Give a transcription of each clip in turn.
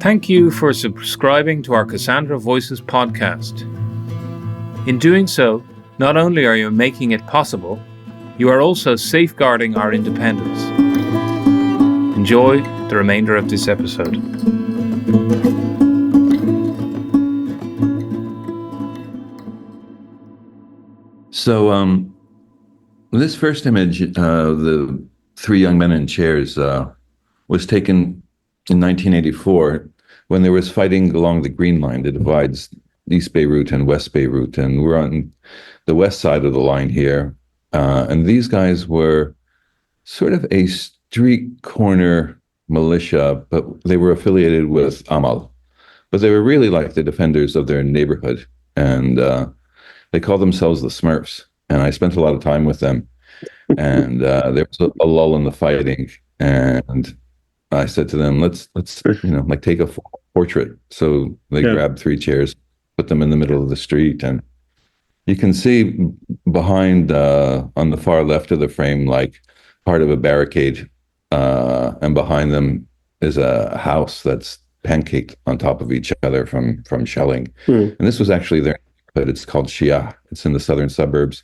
Thank you for subscribing to our Cassandra Voices podcast. In doing so, not only are you making it possible, you are also safeguarding our independence. Enjoy the remainder of this episode. So, this first image, the three young men in chairs, was taken in 1984 when there was fighting along the Green Line that divides East Beirut and West Beirut. And we're on the west side of the line here. And these guys were sort of a street corner militia, but they were affiliated with Amal. But they were really like the defenders of their neighborhood. And they called themselves the Smurfs. And I spent a lot of time with them. And there was a lull in the fighting. And I said to them, let's take a portrait. So they grabbed three chairs, put them in the middle of the street, and you can see behind, on the far left of the frame, like part of a barricade, and behind them is a house that's pancaked on top of each other from shelling. And this was actually their neighborhood. It's called Shia. It's in the southern suburbs,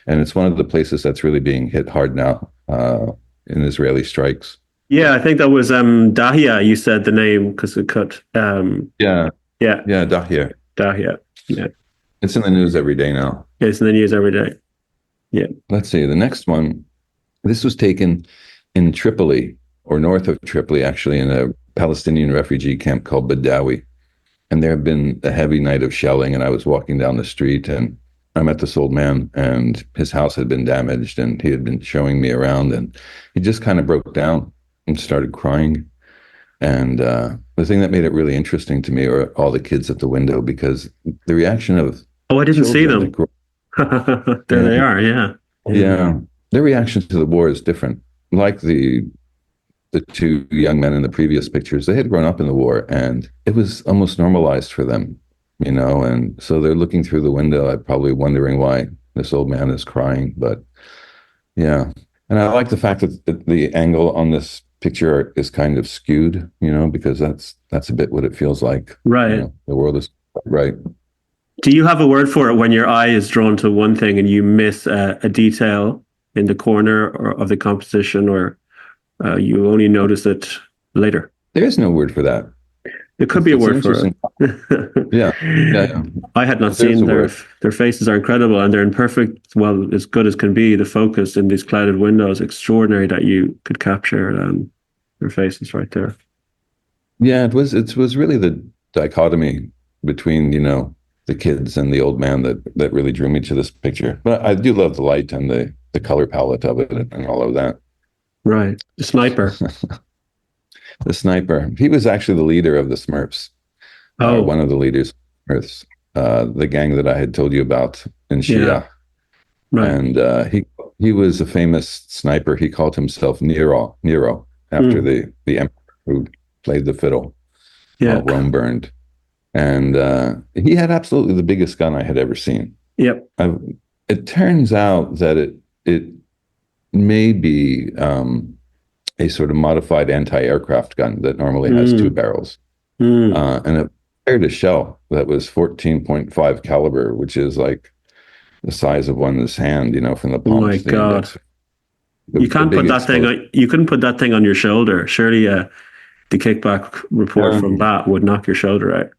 and it's one of the places that's really being hit hard now in Israeli strikes. Yeah, I think that was Dahia. You said the name because it cut. Yeah, Dahia. Dahia. Yeah, it's in the news every day now. Yeah, it's in the news every day. Yeah. Let's see the next one. This was taken in Tripoli, or north of Tripoli, actually, in a Palestinian refugee camp called Badawi. And there had been a heavy night of shelling, and I was walking down the street, and I met this old man, and his house had been damaged, and he had been showing me around, and he just kind of broke down and started crying. And the thing that made it really interesting to me were all the kids at the window, because the reaction of I didn't see them. There they are. Yeah. Their reaction to the war is different. Like the two young men in the previous pictures, they had grown up in the war, and it was almost normalized for them, and so they're looking through the window, probably wondering why this old man is crying. But yeah. And I like the fact that the angle on this picture is kind of skewed, because that's a bit what it feels like. Right. The world is right. Do you have a word for it when your eye is drawn to one thing and you miss a detail in the corner of the composition, or you only notice it later? There is no word for that. There could be a word for it. Yeah. I had not seen their faces are incredible, and they're in perfect, well, as good as can be. The focus in these clouded windows, extraordinary that you could capture their faces right there. Yeah, it was really the dichotomy between, the kids and the old man that really drew me to this picture. But I do love the light and the color palette of it and all of that. Right. The sniper. The sniper. He was actually the leader of the Smurfs. One of the leaders of Smurfs, the gang that I had told you about in Shia. Yeah. Right. And he was a famous sniper. He called himself Nero, after the emperor who played the fiddle while Rome burned. And he had absolutely the biggest gun I had ever seen. Yep. It turns out that it may be a sort of modified anti-aircraft gun that normally has two barrels. And it fired a shell that was 14.5 caliber, which is like the size of one's hand, from the palm. Oh my God. You can't put that thing you couldn't put that thing on your shoulder. Surely the kickback report from that would knock your shoulder out.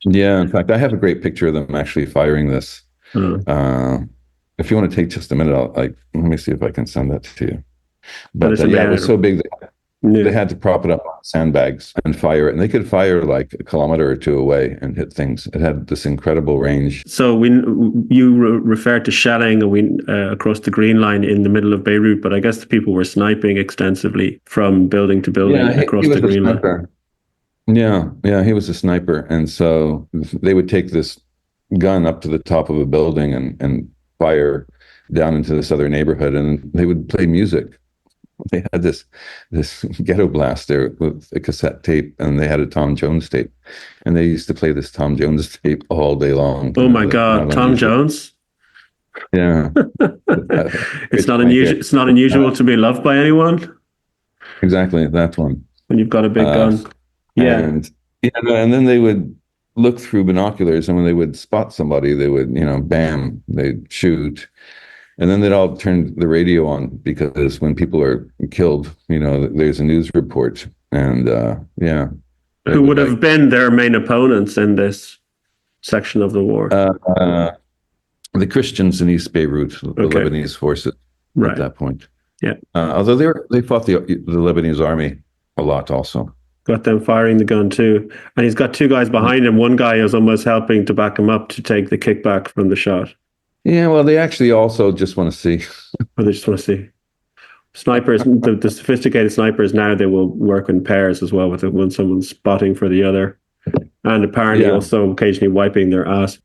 Yeah, in fact, I have a great picture of them actually firing this. If you want to take just a minute, let me see if I can send that to you. But it was so big that they had to prop it up on sandbags and fire it. And they could fire like a kilometer or two away and hit things. It had this incredible range. So you referred to shelling across the Green Line in the middle of Beirut, but I guess the people were sniping extensively from building to building across the Green Line. Yeah, he was a sniper. And so they would take this gun up to the top of a building and fire down into this other neighborhood, and they would play music. They had this ghetto blaster with a cassette tape, and they had a Tom Jones tape, and they used to play this Tom Jones tape all day long. Oh my God, Tom Jones! Yeah, it's not unusual. It's not unusual to be loved by anyone. Exactly, that one. When you've got a big gun. Yeah. And then they would look through binoculars, and when they would spot somebody, they would, bam, they'd shoot. And then they'd all turn the radio on, because when people are killed, there's a news report. And yeah. Who would have been their main opponents in this section of the war? The Christians in East Beirut, the Lebanese forces at that point. Yeah. Although they fought the Lebanese army a lot also. Got them firing the gun too. And he's got two guys behind him. One guy is almost helping to back him up to take the kickback from the shot. Yeah, well, they actually also just want to see. They just want to see. Snipers, the sophisticated snipers now, they will work in pairs as well, with it when someone's spotting for the other. And apparently also occasionally wiping their ass.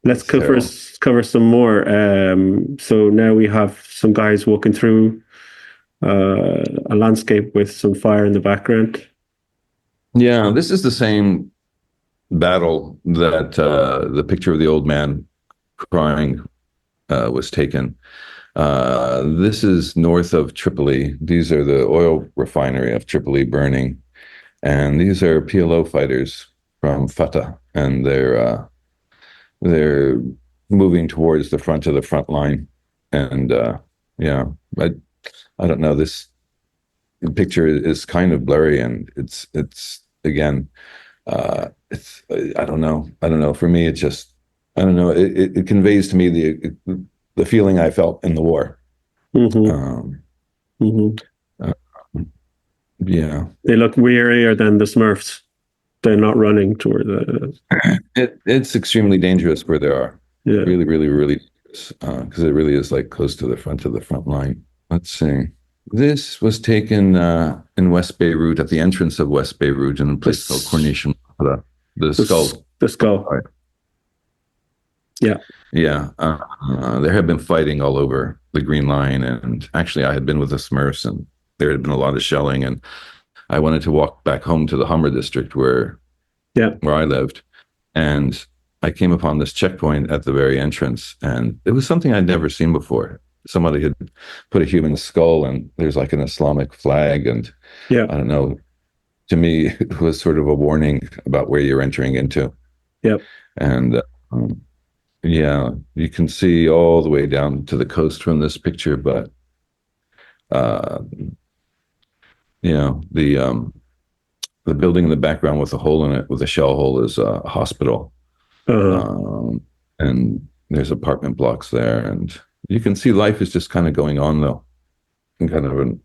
Let's cover some more. So now we have some guys walking through a landscape with some fire in the background. Yeah, this is the same battle that the picture of the old man crying was taken. This is north of Tripoli. These are the oil refinery of Tripoli burning. And these are PLO fighters from Fatah. And they're moving towards the front of the front line. And I don't know, this picture is kind of blurry, and it's again, it's, I don't know. For me, it's just, I don't know. It conveys to me the feeling I felt in the war. Yeah. They look wearier than the Smurfs. They're not running toward the... It's extremely dangerous where they are. Yeah. Really, really, really, because it really is like close to the front line. Let's see. This was taken in West Beirut, at the entrance of West Beirut, in a place called Corniche. The skull. The skull. Right. Yeah. Yeah. There had been fighting all over the Green Line. And actually, I had been with the Smurfs, and there had been a lot of shelling. And I wanted to walk back home to the Hummer district where I lived. And I came upon this checkpoint at the very entrance. And it was something I'd never seen before. Somebody had put a human skull, and there's like an Islamic flag. And I don't know, to me, it was sort of a warning about where you're entering into. Yep. And you can see all the way down to the coast from this picture, but the building in the background with a hole in it, with a shell hole, is a hospital. And there's apartment blocks there, and you can see life is just kind of going on, though, in kind of an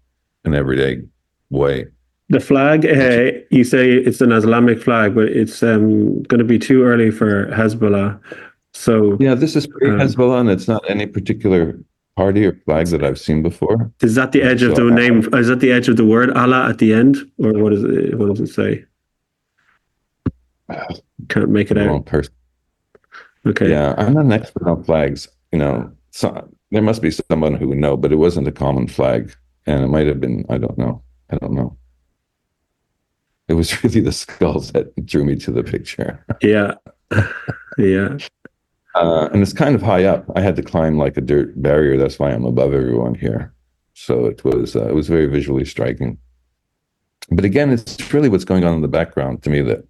everyday way. The flag, you say it's an Islamic flag, but it's going to be too early for Hezbollah. So yeah, this is pre-Hezbollah, and it's not any particular party or flag that I've seen before. Is that the edge of the name? Is that the edge of the word Allah at the end, or what is it? What does it say? Can't make it out. Wrong person. Okay. Yeah, I'm not an expert on flags. So there must be someone who would know, but it wasn't a common flag, and it might have been. I don't know. It was really the skulls that drew me to the picture. Yeah. And it's kind of high up. I had to climb like a dirt barrier. That's why I'm above everyone here. So it was very visually striking. But again, it's really what's going on in the background to me that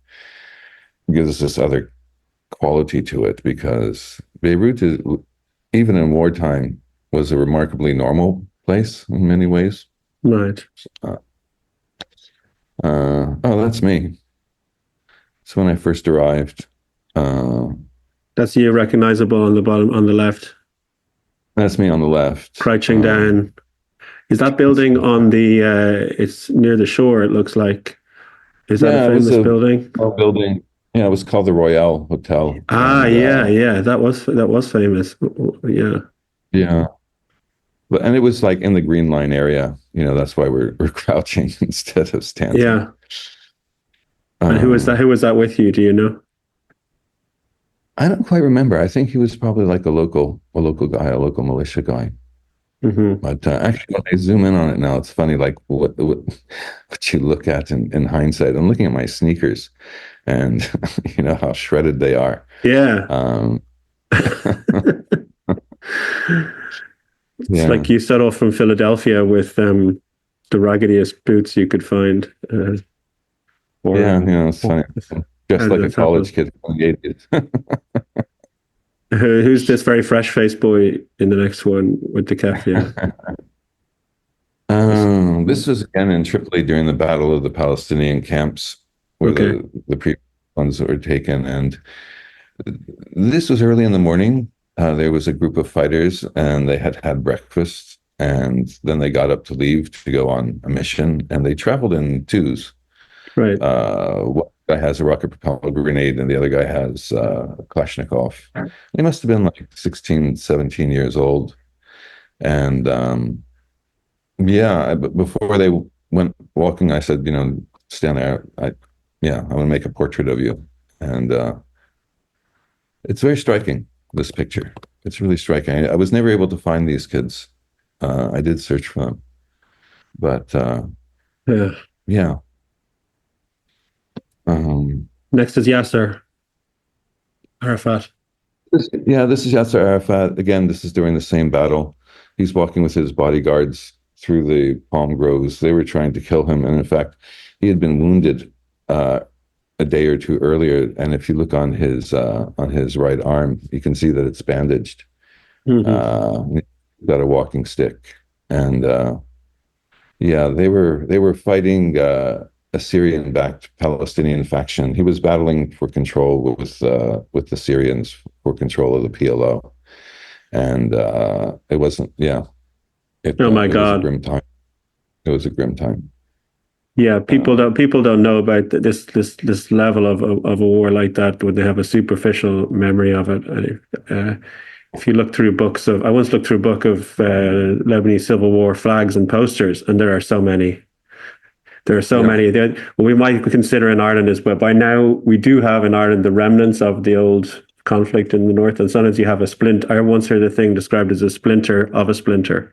gives us this other quality to it, because Beirut is, even in wartime, was a remarkably normal place in many ways. Right. That's me. It's when I first arrived. That's you recognizable on the bottom, on the left. That's me on the left. Crouching down. Is that building on the, it's near the shore, it looks like. Is that a famous building? Oh, building. Yeah, it was called the Royale Hotel. That was famous. Yeah. Yeah. And it was like in the Green Line area. That's why we're crouching instead of standing. Yeah. And who was that? Who was that with you? Do you know? I don't quite remember. I think he was probably like a local guy, a local militia guy. But actually, when I zoom in on it now, it's funny, like what you look at in hindsight. I'm looking at my sneakers, and how shredded they are. Yeah. It's like you set off from Philadelphia with the raggediest boots you could find. It's funny. Just like a college kid from the 80s. Who's this very fresh-faced boy in the next one with the cap? Yeah. This was again in Tripoli during the Battle of the Palestinian camps, where the previous ones were taken. And this was early in the morning. There was a group of fighters, and they had had breakfast, and then they got up to leave to go on a mission, and they traveled in twos. Right. One guy has a rocket-propelled grenade, and the other guy has a Kalashnikov. They must have been like 16, 17 years old. And before they went walking, I said, stand there. I want to make a portrait of you. And it's very striking, this picture. It's really striking. I was never able to find these kids. I did search for them. But yeah. Next is Yasser Arafat. This is Yasser Arafat. Again, this is during the same battle. He's walking with his bodyguards through the palm groves. They were trying to kill him. And in fact, he had been wounded a day or two earlier. And if you look on his right arm, you can see that it's bandaged. Mm-hmm. He's got a walking stick. And they were fighting a Syrian-backed Palestinian faction. He was battling for control with the Syrians for control of the PLO, and it wasn't. Yeah. My God! It was a grim time. It was a grim time. Yeah, people don't know about this level of a war like that when they have a superficial memory of it. If you look through books I once looked through a book of Lebanese Civil War flags and posters, and there are so many. There are so many that we might consider in Ireland as well. By now, we do have in Ireland the remnants of the old conflict in the north, and sometimes you have a splint. I once heard a thing described as a splinter of a splinter,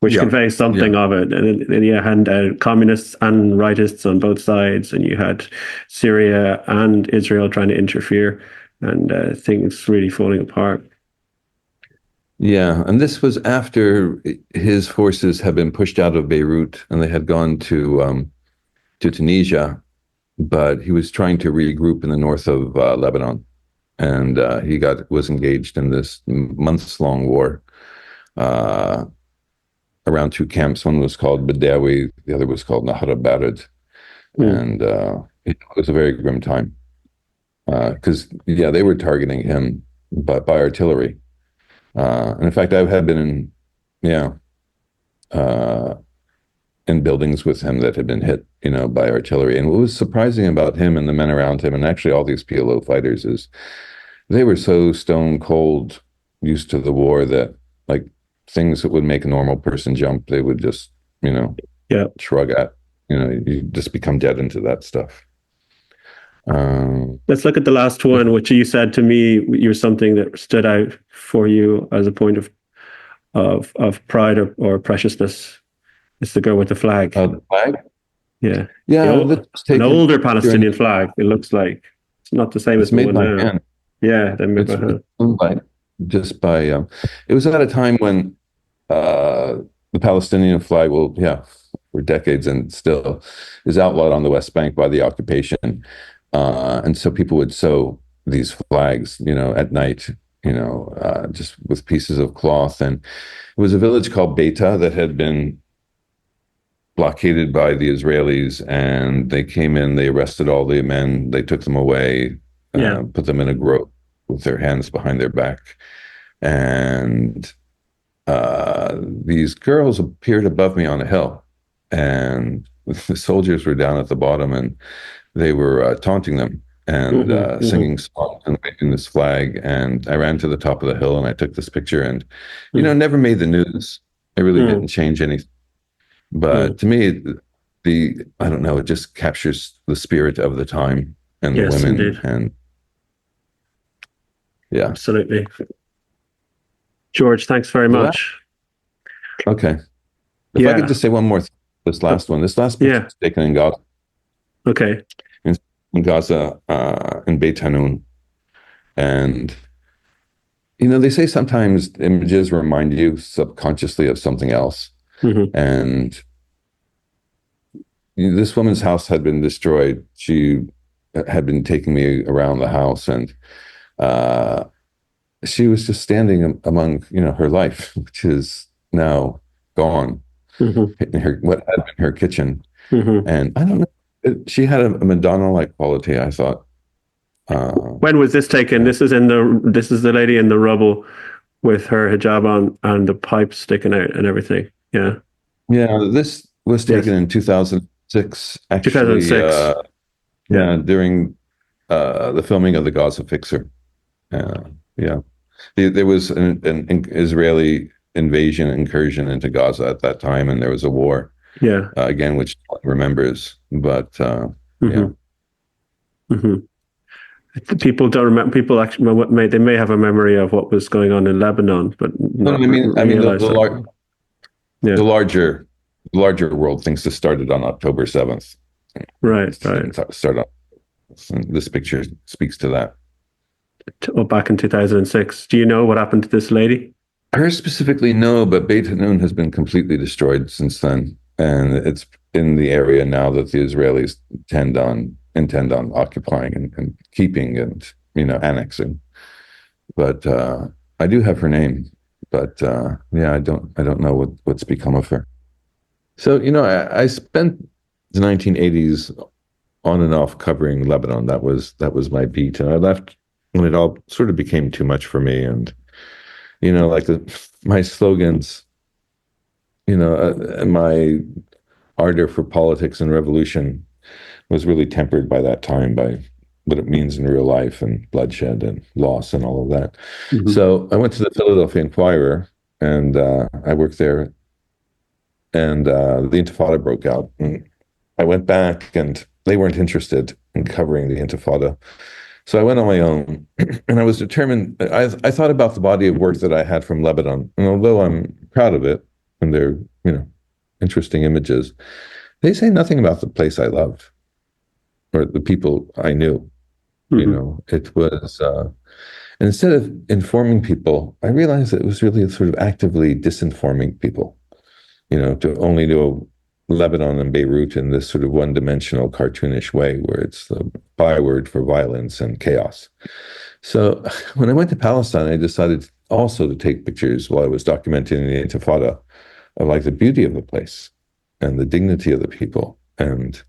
which conveys something of it. And you had communists and rightists on both sides, and you had Syria and Israel trying to interfere, and things really falling apart. Yeah, and this was after his forces had been pushed out of Beirut and they had gone to Tunisia, but he was trying to regroup in the north of Lebanon, and he was engaged in this months-long war around two camps. One was called Badawi, the other was called Nahra Barid, and it was a very grim time because they were targeting him by artillery. And in fact, I had been in buildings with him that had been hit, by artillery. And what was surprising about him and the men around him, and actually all these PLO fighters, is they were so stone cold used to the war that like things that would make a normal person jump, they would just, shrug at. You just become dead into that stuff. Let's look at the last one, which you said to me, you're something that stood out for you as a point of pride or preciousness. It's the girl with the flag. The flag? Yeah. An older Palestinian flag. It looks like it's not the same as the one now. Hand. Yeah, they made by hand. It was at a time when the Palestinian flag, for decades and still is outlawed on the West Bank by the occupation. And so people would sew these flags, at night, just with pieces of cloth. And it was a village called Beita that had been blockaded by the Israelis, and they came in, they arrested all the men, they took them away, put them in a grove with their hands behind their back. And these girls appeared above me on a hill, and the soldiers were down at the bottom, and they were taunting them and singing songs and waving this flag. And I ran to the top of the hill and I took this picture, and, never made the news. It really didn't change anything. But to me, I don't know, it just captures the spirit of the time and the women. Indeed. And absolutely. George, thanks very much. Okay. If I could just say one more thing, this last picture was taken in Gaza. Okay. In Gaza, in Beit Hanun. And, they say sometimes images remind you subconsciously of something else. Mm-hmm. And this woman's house had been destroyed. She had been taking me around the house, and she was just standing among, her life, which is now gone, in what had been her kitchen. And I don't know, she had a Madonna-like quality, I thought. When was this taken? This is the lady in the rubble with her hijab on and the pipe sticking out and everything. Yeah. Yeah, this was taken in 2006, actually. 2006. During the filming of the Gaza Fixer. Yeah. There was an Israeli incursion into Gaza at that time, and there was a war. Yeah. Again, which no one remembers, but yeah. People don't remember. People actually they may have a memory of what was going on in Lebanon, but not the larger world thinks this started on October 7th. Right. Start off. This picture speaks to that. Back in 2006. Do you know what happened to this lady? Her specifically, no, but Beit Hanun has been completely destroyed since then, and it's in the area now that the Israelis intend on occupying and keeping and annexing. But I do have her name, but I don't know what's become of her. So I spent the 1980s on and off covering Lebanon. That was my beat, and I left when it all sort of became too much for me. And my slogans, my ardor for politics and revolution was really tempered by that time, by what it means in real life and bloodshed and loss and all of that. So I went to the Philadelphia Inquirer, and I worked there, and the Intifada broke out. And I went back, and they weren't interested in covering the Intifada. So I went on my own, and I was determined. I thought about the body of work that I had from Lebanon, and although I'm proud of it, and they're interesting images, they say nothing about the place I loved or the people I knew. It was, and instead of informing people, I realized that it was really sort of actively disinforming people. To only know Lebanon and Beirut in this sort of one-dimensional, cartoonish way, where it's the byword for violence and chaos. So when I went to Palestine, I decided also to take pictures while I was documenting the Intifada of the beauty of the place and the dignity of the people. And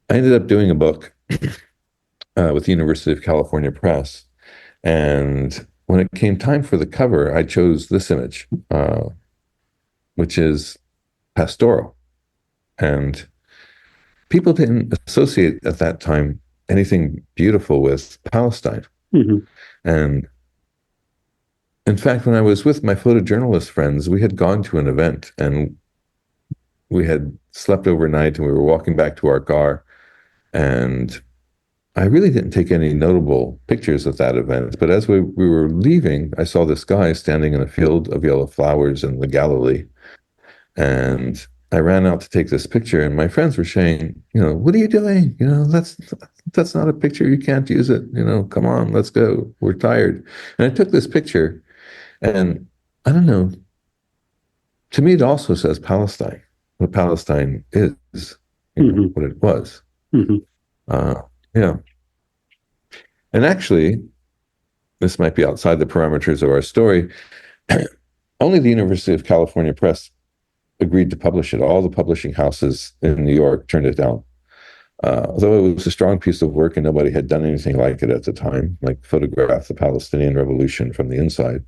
I ended up doing a book with the University of California Press. And when it came time for the cover, I chose this image, which is pastoral. And people didn't associate at that time anything beautiful with Palestine. And in fact, when I was with my photojournalist friends, we had gone to an event, and we had slept overnight, and we were walking back to our car. And I really didn't take any notable pictures of that event. But as we were leaving, I saw this guy standing in a field of yellow flowers in the Galilee. And I ran out to take this picture, and my friends were saying, what are you doing? That's not a picture. You can't use it. Come on, let's go. We're tired. And I took this picture, and I don't know. To me, it also says Palestine, what Palestine is, what it was. Yeah. And actually, this might be outside the parameters of our story. Only the University of California Press agreed to publish it. All the publishing houses in New York turned it down. Although it was a strong piece of work and nobody had done anything like it at the time, like photograph the Palestinian revolution from the inside.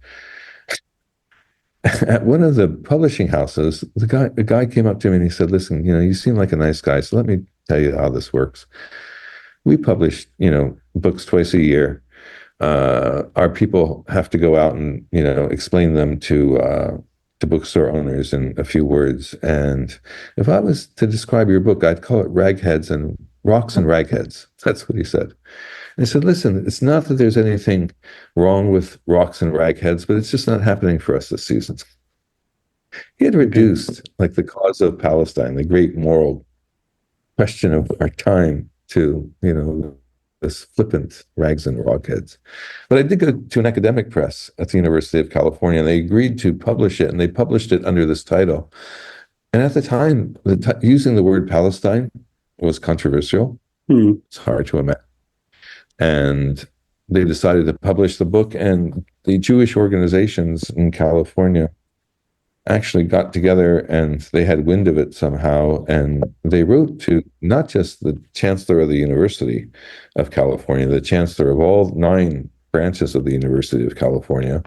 At one of the publishing houses, the guy came up to me and he said, listen, you seem like a nice guy, so let me tell you how this works. We publish, books twice a year. Our people have to go out and, explain them to bookstore owners in a few words. And if I was to describe your book, I'd call it Ragheads and Rocks and Ragheads. That's what he said. And I said, listen, it's not that there's anything wrong with Rocks and Ragheads, but it's just not happening for us this season. He had reduced the cause of Palestine, the great moral question of our time, to, this flippant rags and rockheads. But I did go to an academic press at the University of California, and they agreed to publish it, and they published it under this title. And at the time, using the word Palestine was controversial. Hmm. It's hard to imagine. And they decided to publish the book, and the Jewish organizations in California actually got together and they had wind of it somehow. And they wrote to not just the chancellor of the University of California, the chancellor of all 9 branches of the University of California.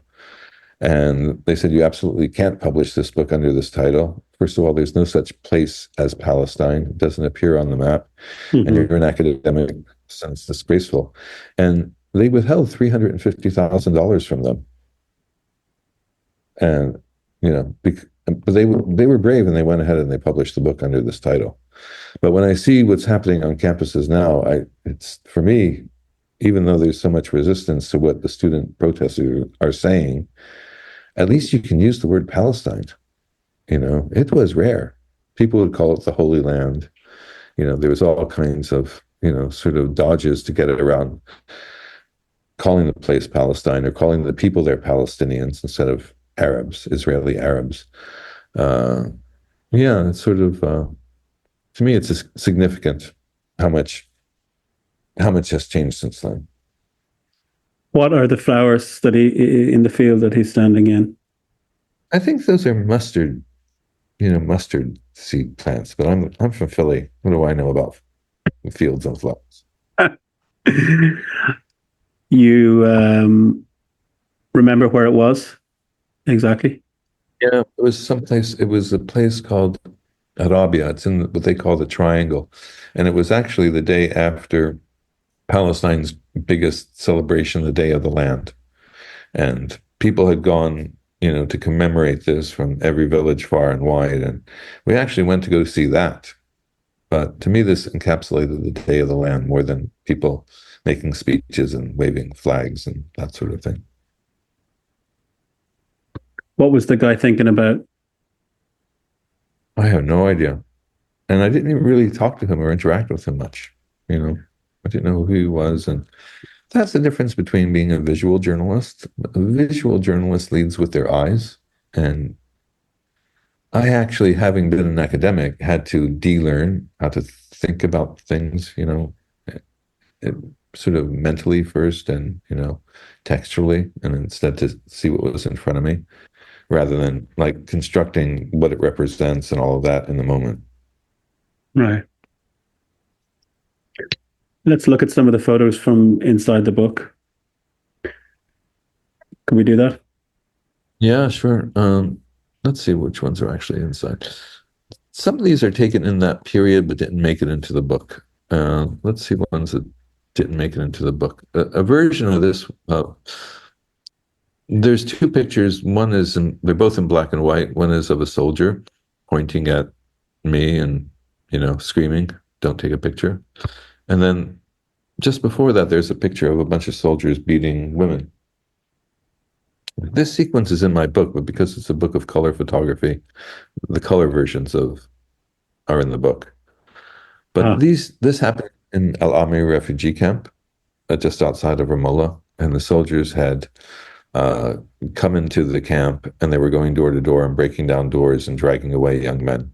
And they said, you absolutely can't publish this book under this title. First of all, there's no such place as Palestine. It doesn't appear on the map. Mm-hmm. And you're an academic, so it's disgraceful. And they withheld $350,000 from them. And, but they were brave, and they went ahead and they published the book under this title. But when I see what's happening on campuses now, it's for me, even though there's so much resistance to what the student protesters are saying, at least you can use the word Palestine. It was rare. People would call it the Holy Land. There was all kinds of, sort of dodges to get it around calling the place Palestine, or calling the people there Palestinians instead of Arabs, Israeli Arabs. It's sort of, to me, it's significant how much has changed since then. What are the flowers that in the field that he's standing in? I think those are mustard seed plants. But I'm from Philly. What do I know about fields and flowers? You remember where it was exactly? Yeah, it was someplace. It was a place called Arabia. It's in what they call the Triangle, and it was actually the day after Palestine's biggest celebration, the Day of the Land. And people had gone, to commemorate this from every village far and wide. And we actually went to go see that. But to me, this encapsulated the Day of the Land more than people making speeches and waving flags and that sort of thing. What was the guy thinking about? I have no idea. And I didn't even really talk to him or interact with him much. I didn't know who he was. And that's the difference between being a visual journalist. A visual journalist leads with their eyes. And I actually, having been an academic, had to de-learn how to think about things, sort of mentally first and, textually, and instead to see what was in front of me, rather than like constructing what it represents and all of that in the moment. Right. Let's look at some of the photos from inside the book. Can we do that? Yeah, sure. Let's see which ones are actually inside. Some of these are taken in that period but didn't make it into the book. Let's see ones that didn't make it into the book. A version of this, there's 2 pictures. One is they're both in black and white. One is of a soldier pointing at me and, screaming, "Don't take a picture." And then just before that, there's a picture of a bunch of soldiers beating women. This sequence is in my book, but because it's a book of color photography, the color versions are in the book. But this happened in Al Amir refugee camp, just outside of Ramallah, and the soldiers had come into the camp, and they were going door to door and breaking down doors and dragging away young men.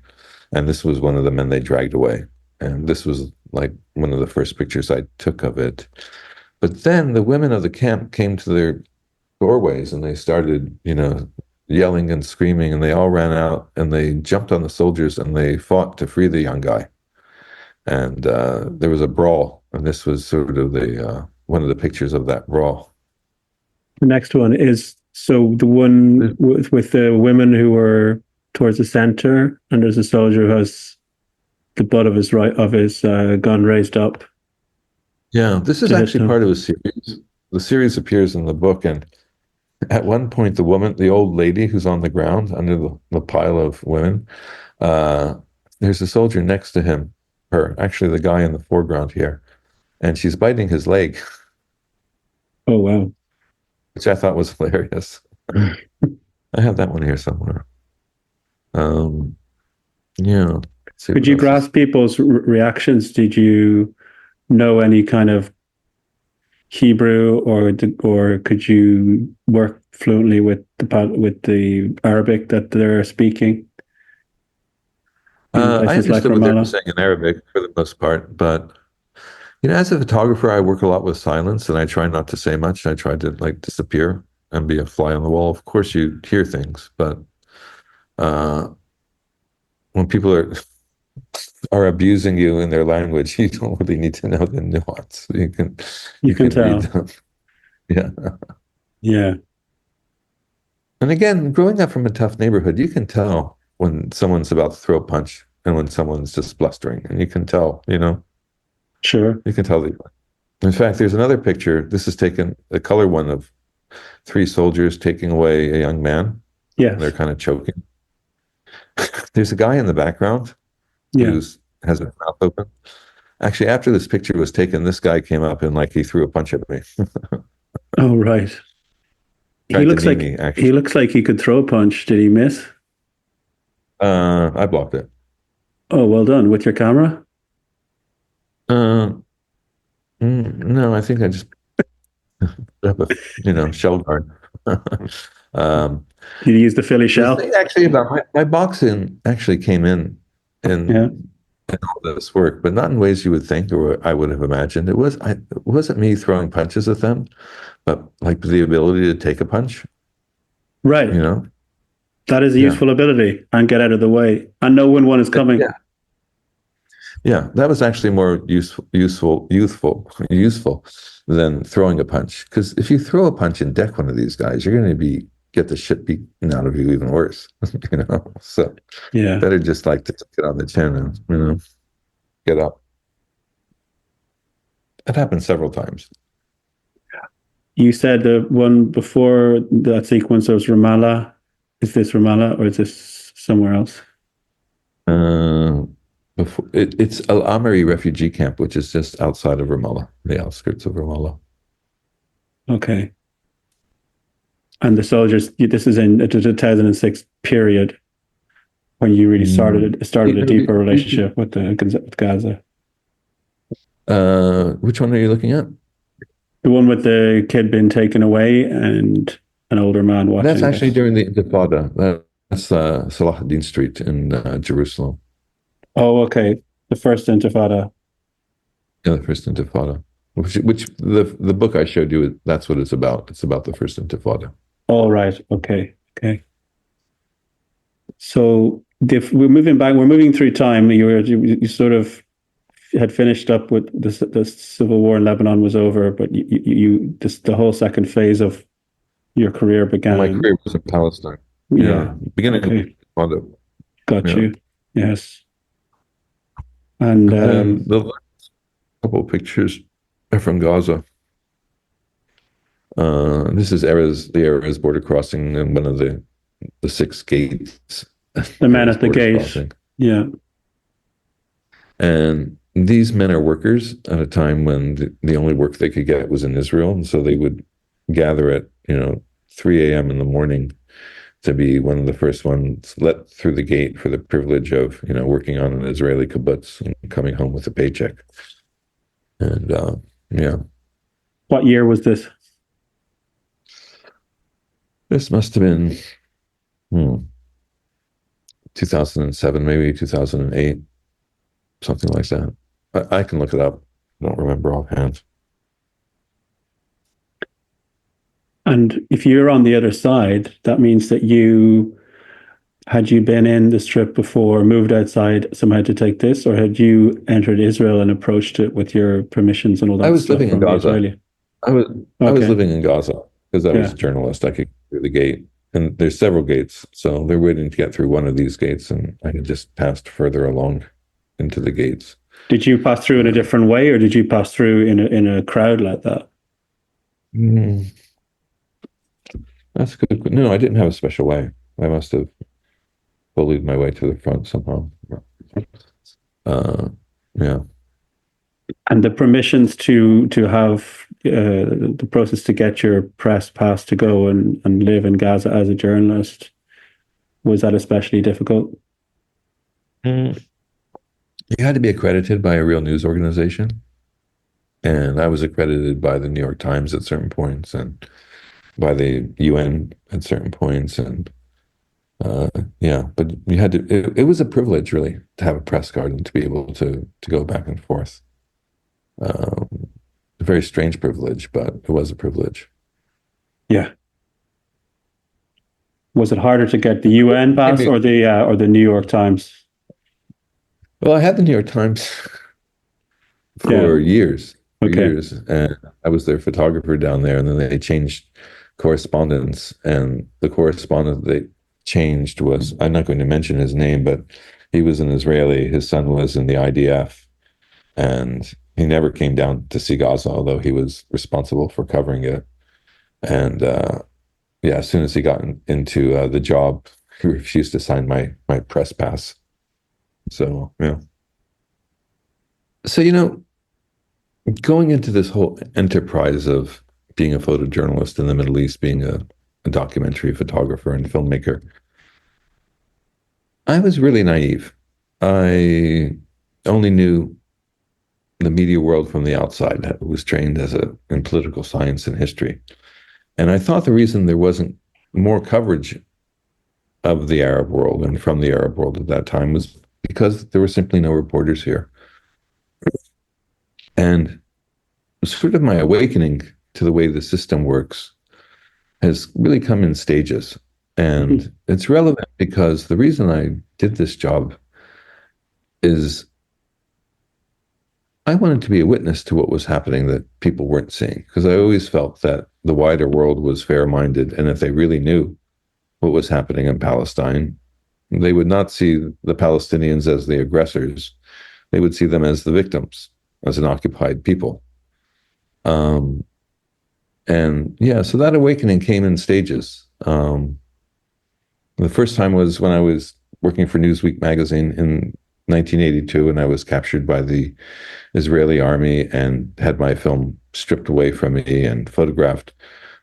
And this was one of the men they dragged away. And this was like one of the first pictures I took of it. But then the women of the camp came to their doorways and they started, yelling and screaming, and they all ran out and they jumped on the soldiers and they fought to free the young guy. And there was a brawl, and this was sort of one of the pictures of that brawl. The next one is the one with the women who were towards the center, and there's a soldier who has the butt of his gun raised up. Yeah, this is actually part of a series. The series appears in the book, and at one point, the old lady who's on the ground under the pile of women, there's a soldier next to actually the guy in the foreground here, and she's biting his leg. Oh, wow. Which I thought was hilarious. I have that one here somewhere. Yeah. Could you grasp people's reactions? Did you know any kind of Hebrew, or could you work fluently with the Arabic that they're speaking? in I places like understood what they were Ramallah? saying in Arabic for the most part, but as a photographer, I work a lot with silence, and I try not to say much. I try to like disappear and be a fly on the wall. Of course, you hear things, but uh, when people are abusing you in their language, you don't really need to know the nuance. You can You you can can read tell. them. Yeah. Yeah. And again, growing up from a tough neighborhood, you can tell when someone's about to throw a punch and when someone's just blustering, and you can tell. Sure. You can tell. In fact, there's another picture. This is taken, a color one, of three soldiers taking away a young man. They're Yes. kind of choking. There's a guy in the background Yeah. who's has his mouth open. Actually, after this picture was taken, this guy came up and like he threw a punch at me. Oh, right. He Tried to looks knee like me, he actually. looks like he could throw a punch. Did he miss? I blocked it. Oh, well done. With your camera? Uh, no, I think I just put up a shell guard. um, Did you use the Philly the shell? thing actually about my boxing actually came Yeah. in all this work, but not in ways you would think or I would have imagined. It wasn't me throwing punches at them, but like the ability to take a punch, Right. you know? That is a Yeah. useful ability and get out of the way and know when one is coming. Yeah. Yeah. That was actually more useful than throwing a punch. Because if you throw a punch and deck one of these guys, you're going to get the shit beaten out of you even worse, So Yeah. better just like to get on the chin and, get up. That happened several times. You said the one before that sequence was Ramallah. Is this Ramallah or is this somewhere else? Uh, it's Al Amari refugee camp, which is just outside of Ramallah, the outskirts of Ramallah. Okay. And the soldiers, this is in the 2006 period when you really started a deeper relationship with Gaza. Which one are you looking at? The one with the kid being taken away and an older man watching. That's actually this. during the Intifada. That's Salahuddin Street in Jerusalem. Oh, okay. The first Intifada. Yeah, the first Intifada. Which the book I showed you, that's what it's about. It's about the first Intifada. All right. Okay. Okay. So we're moving back. We're moving through time. You sort of had finished up with the civil war in Lebanon was over, but the whole second phase of your career began. My career was in Palestine. Yeah. Beginning Okay. of Intifada. Got you. Yes. And the last couple of pictures are from Gaza. This is the Erez border crossing and one of the 6 gates. The man at the gate. Crossing. Yeah. And these men are workers at a time when the only work they could get was in Israel. And so they would gather at, 3 a.m. in the morning to be one of the first ones let through the gate for the privilege of, working on an Israeli kibbutz and coming home with a paycheck. And yeah. What year was this? This must have been 2007, maybe 2008, something like that. I can look it up. I don't remember offhand. And if you're on the other side, that means that had you been in this trip before, moved outside somehow to take this, or had you entered Israel and approached it with your permissions and all that? I was living in Gaza. I was living in Gaza because I was a journalist. I could get through the gate, and there's several gates, so they're waiting to get through one of these gates, and I had just passed further along into the gates. Did you pass through in a different way, or did you pass through in a crowd like that? That's good. No, I didn't have a special way. I must have bullied my way to the front somehow. Yeah. And the permissions to have the process to get your press pass to go and live in Gaza as a journalist, was that especially difficult? You had to be accredited by a real news organization. And I was accredited by the New York Times at certain points and by the UN at certain points. And Yeah, but you had to. It was a privilege, really, to have a press card and to be able to go back and forth. A very strange privilege, but it was a privilege. Yeah. Was it harder to get the UN pass or the New York Times? Well, I had the New York Times for years. And I was their photographer down there, and then they changed correspondence, and the correspondent they changed was, I'm not going to mention his name, but he was an Israeli. His son was in the IDF, and he never came down to see Gaza, although he was responsible for covering it. And yeah, as soon as he got into the job, he refused to sign my press pass. So, yeah. So, going into this whole enterprise of being a photojournalist in the Middle East, being a documentary photographer and filmmaker, I was really naive. I only knew the media world from the outside. I was trained in political science and history. And I thought the reason there wasn't more coverage of the Arab world and from the Arab world at that time was because there were simply no reporters here. And sort of my awakening to the way the system works has really come in stages. And it's relevant because the reason I did this job is I wanted to be a witness to what was happening that people weren't seeing, because I always felt that the wider world was fair-minded, and if they really knew what was happening in Palestine, they would not see the Palestinians as the aggressors. They would see them as the victims, as an occupied people. And yeah, so that awakening came in stages. The first time was when I was working for Newsweek magazine in 1982, and I was captured by the Israeli army and had my film stripped away from me and photographed,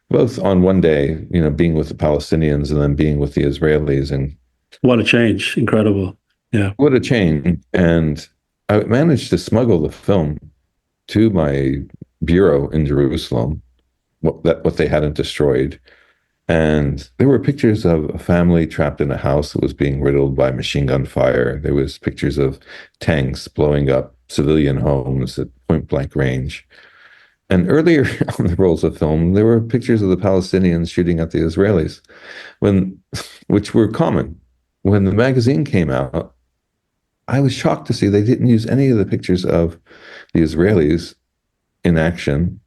both on one day, being with the Palestinians and then being with the Israelis. And what a change. Incredible. Yeah. What a change. And I managed to smuggle the film to my bureau in Jerusalem, what they hadn't destroyed. And there were pictures of a family trapped in a house that was being riddled by machine gun fire. There was pictures of tanks blowing up civilian homes at point blank range. And earlier on the rolls of film, there were pictures of the Palestinians shooting at the Israelis, which were common. When the magazine came out, I was shocked to see they didn't use any of the pictures of the Israelis in action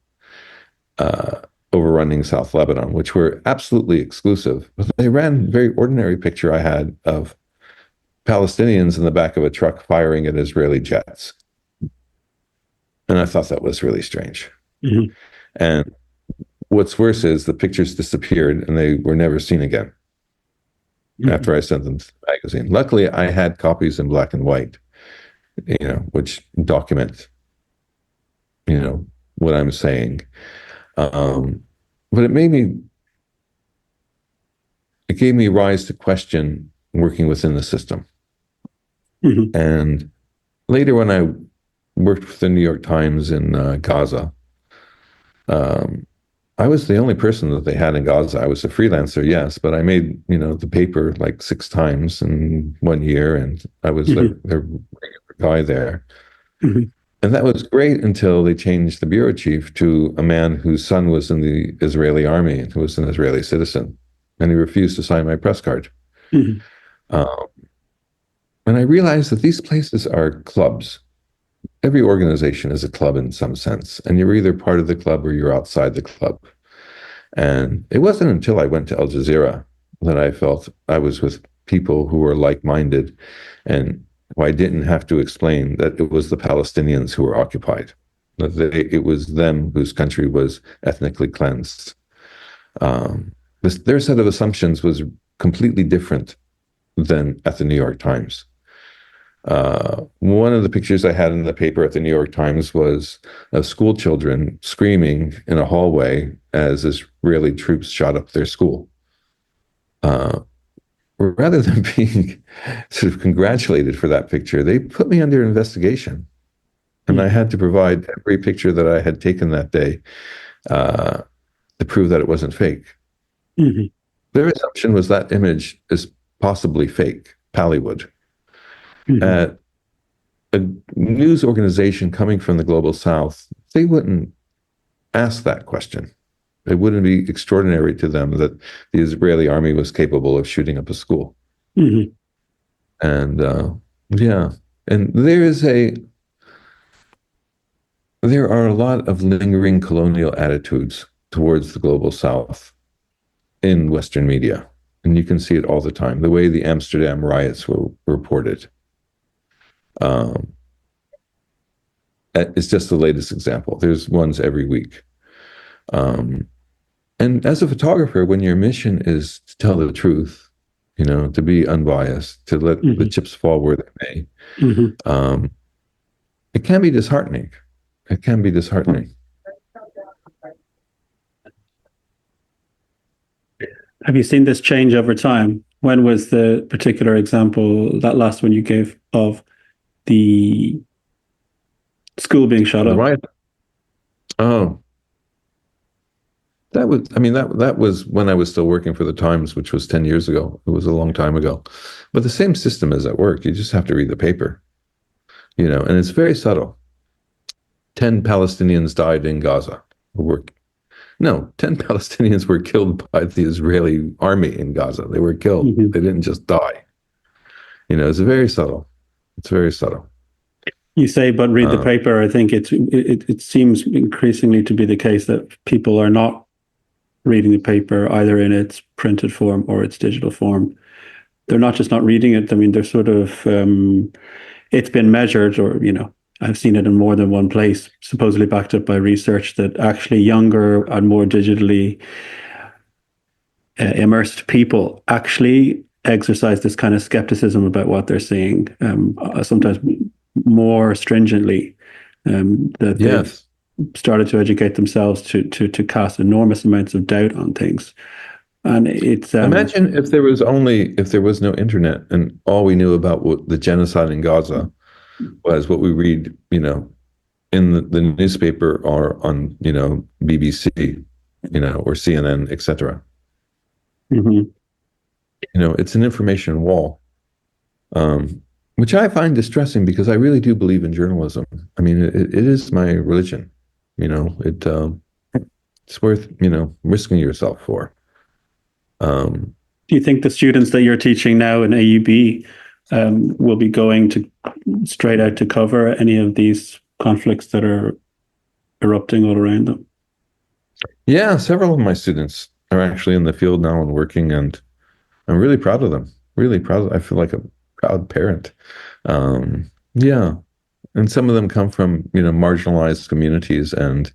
overrunning South Lebanon, which were absolutely exclusive. But they ran a very ordinary picture I had of Palestinians in the back of a truck firing at Israeli jets. And I thought that was really strange. Mm-hmm. And what's worse is the pictures disappeared and they were never seen again after I sent them to the magazine. Luckily, I had copies in black and white, which document, what I'm saying. But it gave me rise to question working within the system. Mm-hmm. And later when I worked for the New York Times in Gaza, I was the only person that they had in Gaza. I was a freelancer, yes, but I made, the paper like 6 times in 1 year, and I was their regular guy there. Mm-hmm. And that was great until they changed the bureau chief to a man whose son was in the Israeli army and who was an Israeli citizen. And he refused to sign my press card. Mm-hmm. And I realized that these places are clubs. Every organization is a club in some sense. And you're either part of the club or you're outside the club. And it wasn't until I went to Al Jazeera that I felt I was with people who were like-minded and I didn't have to explain that it was the Palestinians who were occupied, that it was them whose country was ethnically cleansed. Their set of assumptions was completely different than at the New York Times. One of the pictures I had in the paper at the New York Times was of school children screaming in a hallway as Israeli troops shot up their school. Rather than being sort of congratulated for that picture, they put me under investigation. And I had to provide every picture that I had taken that day to prove that it wasn't fake. Mm-hmm. Their assumption was that image is possibly fake, Pallywood. Mm-hmm. A news organization coming from the global south, they wouldn't ask that question. It wouldn't be extraordinary to them that the Israeli army was capable of shooting up a school. Mm-hmm. And yeah, and there are a lot of lingering colonial attitudes towards the global south in Western media. And you can see it all the time. The way the Amsterdam riots were reported. It's just the latest example. There's ones every week. And as a photographer, when your mission is to tell the truth, to be unbiased, to let the chips fall where they may, it can be disheartening. It can be disheartening. Have you seen this change over time? When was the particular example, that last one you gave, of the school being shot up? Riot. Oh, that was when I was still working for the Times, which was 10 years ago. It was a long time ago. But the same system is at work. You just have to read the paper, and it's very subtle. 10 Palestinians died in Gaza. 10 Palestinians were killed by the Israeli army in Gaza. They were killed. They didn't just die. It's very subtle. It's very subtle. You say, but read the paper. I think it seems increasingly to be the case that people are not reading the paper either in its printed form or its digital form. They're not just not reading it. I mean, they're sort of, it's been measured, or, I've seen it in more than one place, supposedly backed up by research, that actually younger and more digitally immersed people actually exercise this kind of skepticism about what they're seeing, sometimes more stringently, that they've started to educate themselves to cast enormous amounts of doubt on things. And it's imagine if there was no internet and all we knew about what the genocide in Gaza was what we read, in the newspaper or on, BBC, or CNN, etc. It's an information wall, which I find distressing because I really do believe in journalism. I mean, it is my religion. It's worth, risking yourself for. Do you think the students that you're teaching now in AUB will be going straight out to cover any of these conflicts that are erupting all around them? Yeah, several of my students are actually in the field now and working, and I'm really proud of them. Really proud. I feel like a proud parent. Yeah, and some of them come from marginalized communities, and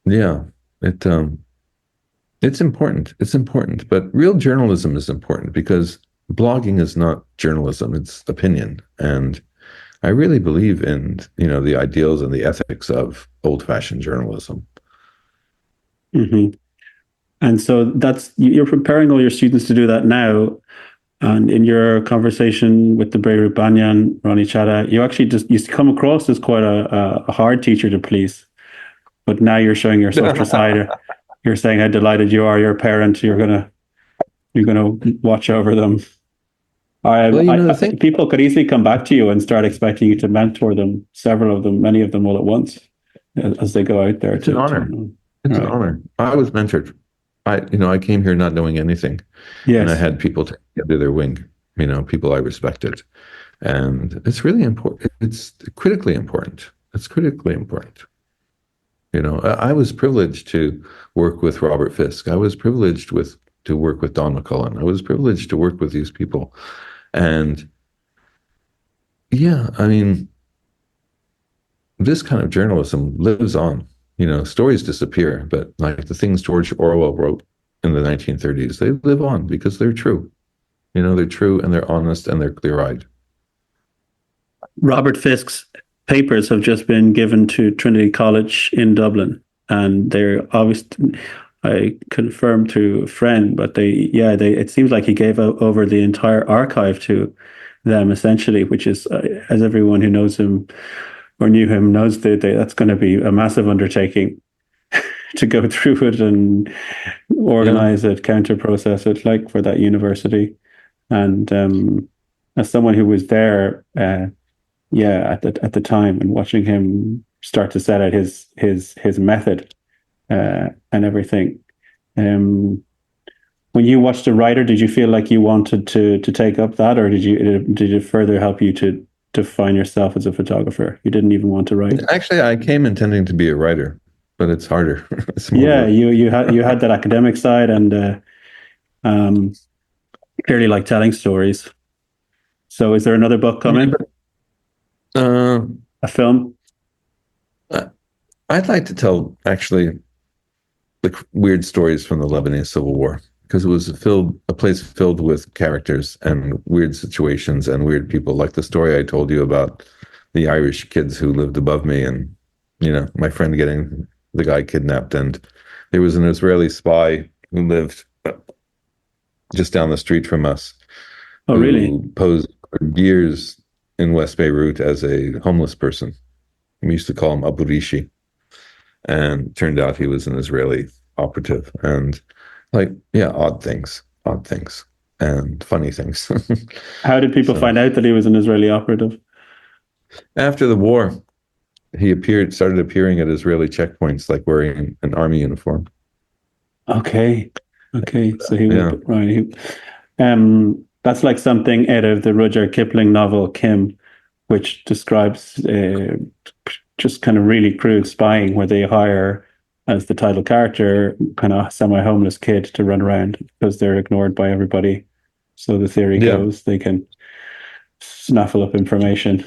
yeah, it's important. It's important, but real journalism is important because blogging is not journalism; it's opinion, and I really believe in the ideals and the ethics of old-fashioned journalism. And so you're preparing all your students to do that now. And in your conversation with the Beirut Banyan, Ronnie Chadha, you come across as quite a hard teacher to please. But now you're showing your softer side. You're saying how delighted you are. You're a parent. You're gonna watch over them. I think people could easily come back to you and start expecting you to mentor them, several of them, many of them all at once, as they go out there. It's an honor. It's an honor. I was mentored. I came here not knowing anything. Yes. And I had people take me under their wing, people I respected. And it's really important. It's critically important. It's critically important. I was privileged to work with Robert Fisk. I was privileged to work with Don McCullen. I was privileged to work with these people. And yeah, I mean, this kind of journalism lives on. Stories disappear, but like the things George Orwell wrote in the 1930s, they live on because they're true. They're true and they're honest and they're clear-eyed. Robert Fisk's papers have just been given to Trinity College in Dublin, and they're obviously, I confirmed to a friend, but it seems like he gave over the entire archive to them essentially, which is, as everyone who knows him or knew him knows, that's going to be a massive undertaking. to go through it and organize it, counter process it, like for that university. And as someone who was there, at the time, and watching him start to set out his method and everything. When you watched a writer, did you feel like you wanted to take up that, or did it further help you to define yourself as a photographer? You didn't even want to write. Actually, I came intending to be a writer, but it's harder. It's more work. you had that academic side, and clearly like telling stories. So, is there another book coming? A film? I'd like to tell actually the weird stories from the Lebanese Civil War, because it was a place filled with characters and weird situations and weird people, like the story I told you about the Irish kids who lived above me, and my friend getting the guy kidnapped. And there was an Israeli spy who lived just down the street from us. Oh, really? Who posed for years in West Beirut as a homeless person. We used to call him Abhorrent, and turned out he was an Israeli operative. And odd things and funny things. How did people find out that he was an Israeli operative? After the war, he started appearing at Israeli checkpoints, like wearing an army uniform. Okay. So he was right. That's like something out of the Rudyard Kipling novel Kim, which describes just kind of really crude spying, where they hire, as the title character, kind of semi-homeless kid to run around because they're ignored by everybody. So the theory goes they can snaffle up information.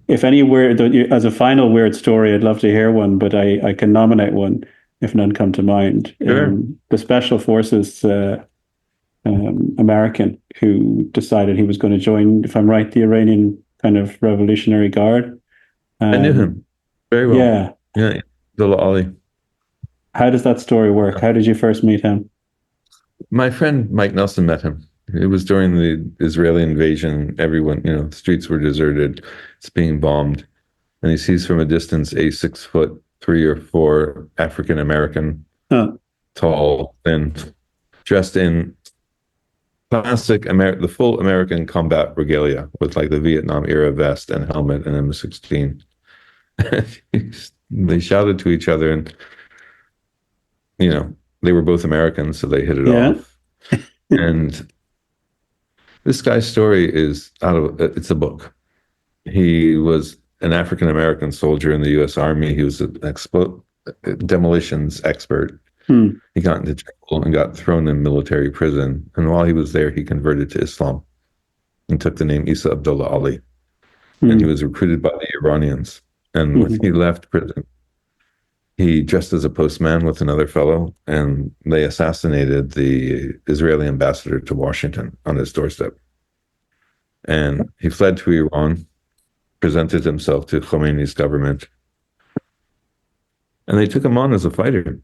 If any weird, as a final weird story, I'd love to hear one, but I can nominate one if none come to mind. Sure. The Special Forces American who decided he was going to join, if I'm right, the Iranian kind of Revolutionary Guard. I knew him very well. Yeah. Abdullah Ali. How does that story work? How did you first meet him? My friend Mike Nelson met him. It was during the Israeli invasion. Everyone, the streets were deserted. It's being bombed. And he sees from a distance a 6 foot, 3 or 4 African American, tall, thin, dressed in classic the full American combat regalia, with like the Vietnam era vest and helmet and M16. They shouted to each other, and they were both Americans, so they hit it off. And this guy's story is it's a book. He was an African American soldier in the U.S. Army. He was an demolitions expert. He got into trouble and got thrown in military prison. And while he was there, he converted to Islam and took the name Isa Abdullah Ali. And he was recruited by the Iranians. And when he left prison, he dressed as a postman with another fellow, and they assassinated the Israeli ambassador to Washington on his doorstep. And he fled to Iran, presented himself to Khomeini's government, and they took him on as a fighter.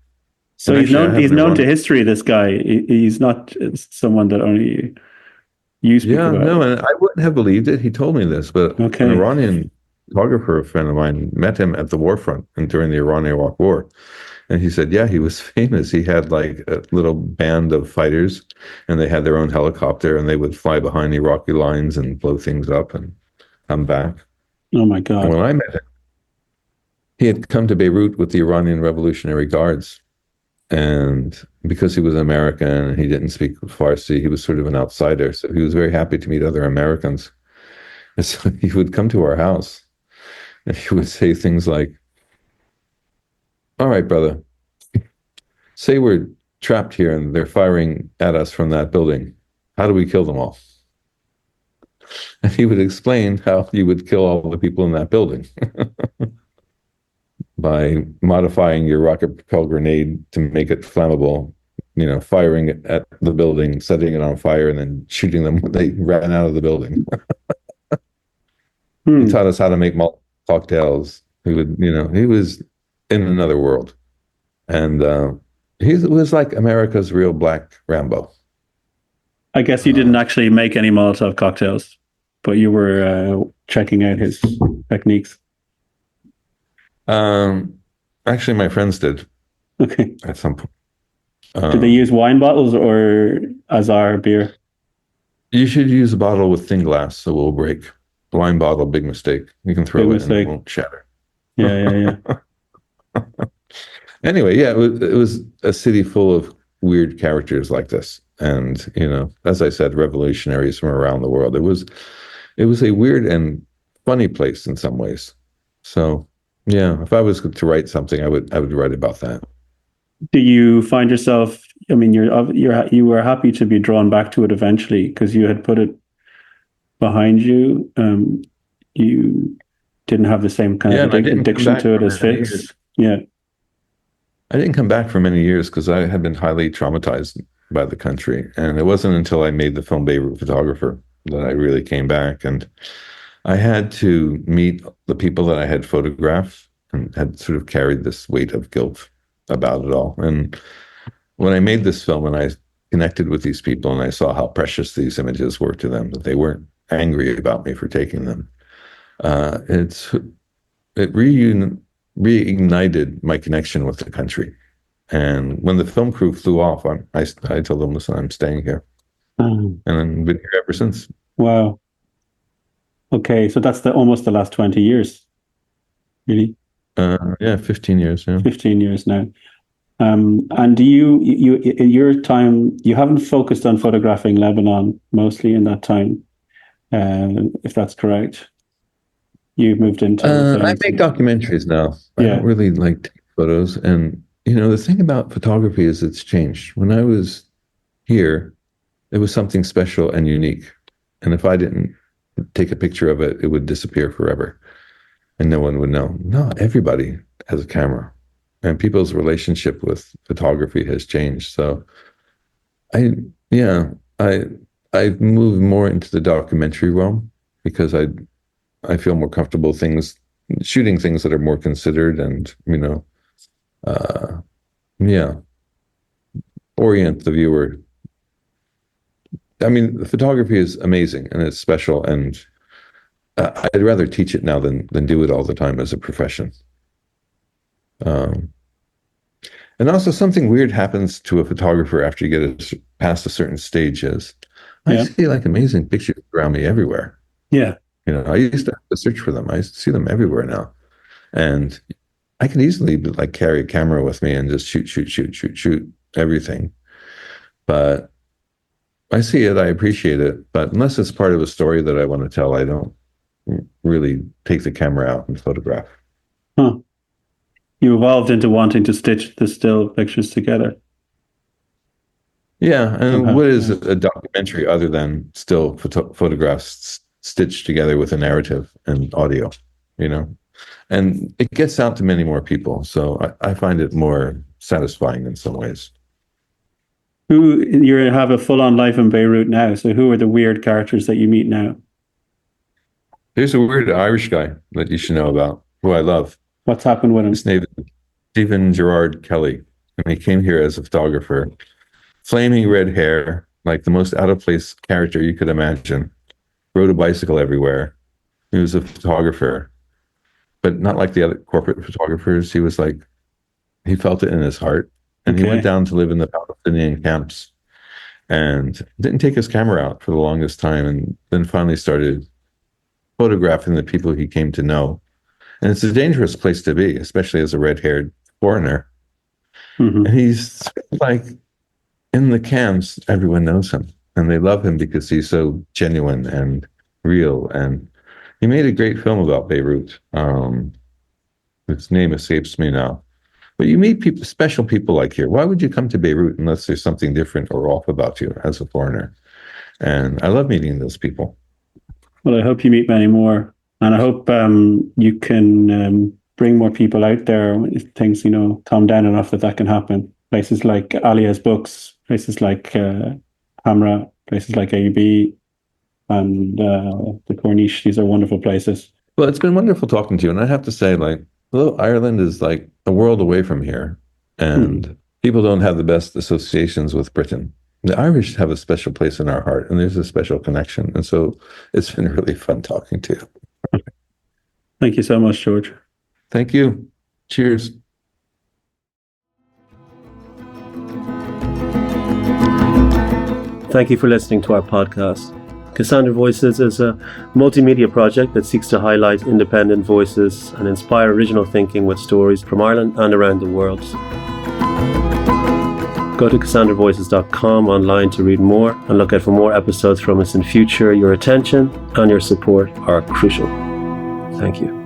So he's known to history, this guy. He's not someone that only you speak about. No, and I wouldn't have believed it. He told me this, but an Iranian photographer, a friend of mine, met him at the war front and during the Iran-Iraq War. And he said, he was famous. He had like a little band of fighters, and they had their own helicopter, and they would fly behind Iraqi lines and blow things up and come back. Oh my God. And when I met him, he had come to Beirut with the Iranian Revolutionary Guards. And because he was American and he didn't speak Farsi, he was sort of an outsider. So he was very happy to meet other Americans. And so he would come to our house and he would say things like, "All right, brother, say we're trapped here and they're firing at us from that building. How do we kill them all?" And he would explain how you would kill all the people in that building. By modifying your rocket-propelled grenade to make it flammable, firing it at the building, setting it on fire, and then shooting them when they ran out of the building. He taught us how to make cocktails. He was in another world. And he was like America's real Black Rambo. I guess you didn't actually make any Molotov cocktails, but you were checking out his techniques. Actually, my friends did Okay. at some point. Did they use wine bottles or Azar beer? You should use a bottle with thin glass so it will break. Wine bottle, big mistake. You can throw Big it and it mistake. won't shatter. Yeah. Anyway, yeah, it was a city full of weird characters like this. And, as I said, revolutionaries from around the world. It was a weird and funny place in some ways. So, yeah, if I was to write something, I would write about that. Do you find yourself? I mean, you were happy to be drawn back to it eventually because you had put it behind you. You didn't have the same kind of And I didn't come addiction back to it for as many Fitz. years. Yeah. I didn't come back for many years because I had been highly traumatized by the country. And it wasn't until I made the film Beirut Photographer that I really came back. And I had to meet the people that I had photographed and had sort of carried this weight of guilt about it all. And when I made this film and I connected with these people and I saw how precious these images were to them, that they weren't angry about me for taking them, it reignited my connection with the country. And when the film crew flew off, I told them, listen, I'm staying here. Um, And I've been here ever since. wow. Okay, so that's almost the last 20 years, really. Yeah, 15 years. Yeah. 15 years now. And do you in your time, you haven't focused on photographing Lebanon mostly in that time, if that's correct. You moved into I make documentaries now. I Yeah. don't really like take photos. And, the thing about photography is it's changed. When I was here, it was something special and unique. And if I didn't take a picture of it, it would disappear forever. And no one would know. No, everybody has a camera. And people's relationship with photography has changed. So I've moved more into the documentary realm because I feel more comfortable shooting things that are more considered and, orient the viewer. I mean, the photography is amazing and it's special, and I'd rather teach it now than do it all the time as a profession. And also something weird happens to a photographer after you get past a certain stage is I see like amazing pictures around me everywhere. Yeah. I used to have to search for them. I see them everywhere now. And I can easily like carry a camera with me and just shoot everything. But I see it, I appreciate it. But unless it's part of a story that I want to tell, I don't really take the camera out and photograph. Huh. You evolved into wanting to stitch the still pictures together. Yeah, and what is a documentary other than still photographs stitched together with a narrative and audio, And it gets out to many more people, so I find it more satisfying in some ways. You have a full-on life in Beirut now, so who are the weird characters that you meet now? There's a weird Irish guy that you should know about, who I love. What's happened with him? His name is Stephen Gerard Kelly, and he came here as a photographer. Flaming red hair, like the most out-of-place character you could imagine. Rode a bicycle everywhere. He was a photographer, but not like the other corporate photographers. He felt it in his heart. And he went down to live in the Palestinian camps and didn't take his camera out for the longest time, and then finally started photographing the people he came to know. And it's a dangerous place to be, especially as a red-haired foreigner. Mm-hmm. And he's like, in the camps, everyone knows him and they love him because he's so genuine and real. And he made a great film about Beirut. Its name escapes me now. But you meet people, special people like here. Why would you come to Beirut unless there's something different or off about you as a foreigner? And I love meeting those people. Well, I hope you meet many more. And I hope you can bring more people out there if things, calm down enough that can happen. Places like Alia's books, places like Hamra, places like AB and the Corniche. These are wonderful places. Well, it's been wonderful talking to you. And I have to say, although Ireland is like a world away from here, and people don't have the best associations with Britain, the Irish have a special place in our heart, and there's a special connection. And so it's been really fun talking to you. Thank you so much, George. Thank you. Cheers. Thank you for listening to our podcast. Cassandra Voices is a multimedia project that seeks to highlight independent voices and inspire original thinking with stories from Ireland and around the world. Go to CassandraVoices.com online to read more and look out for more episodes from us in future. Your attention and your support are crucial. Thank you.